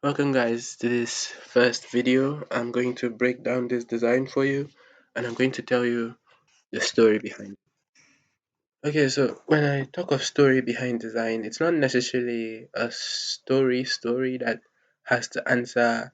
Welcome guys to this first video. I'm going to break down this design for you and I'm going to tell you the story behind it. Okay, so when I talk of story behind design, it's not necessarily a story that has to answer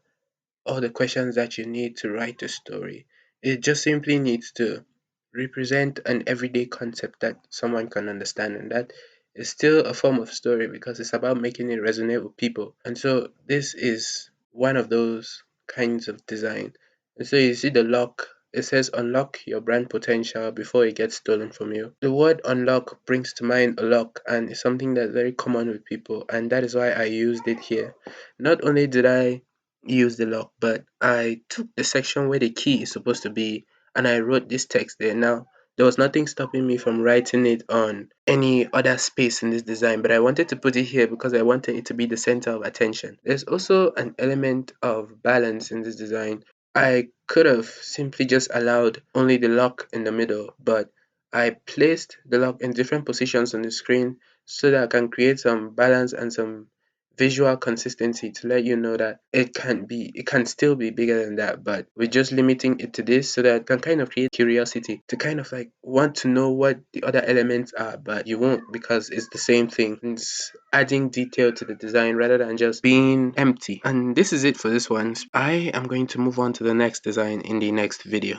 all the questions that you need to write a story. It just simply needs to represent an everyday concept that someone can understand, and that is still a form of story because it's about making it resonate with people. And so, this is one of those kinds of design. And so, you see the lock, it says unlock your brand potential before it gets stolen from you. The word unlock brings to mind a lock, and it's something that's very common with people, and that is why I used it here. Not only did I use the lock, but I took the section where the key is supposed to be and I wrote this text there. Now, there was nothing stopping me from writing it on any other space in this design, but I wanted to put it here because I wanted it to be the center of attention. There's also an element of balance in this design. I could have simply just allowed only the lock in the middle, but I placed the lock in different positions on the screen so that I can create some balance and some visual consistency to let you know that it can still be bigger than that, but we're just limiting it to this so that it can kind of create curiosity to kind of like want to know what the other elements are, but you won't because it's the same thing. It's adding detail to the design rather than just being empty. And this is it for this one. I am going to move on to the next design in the next video.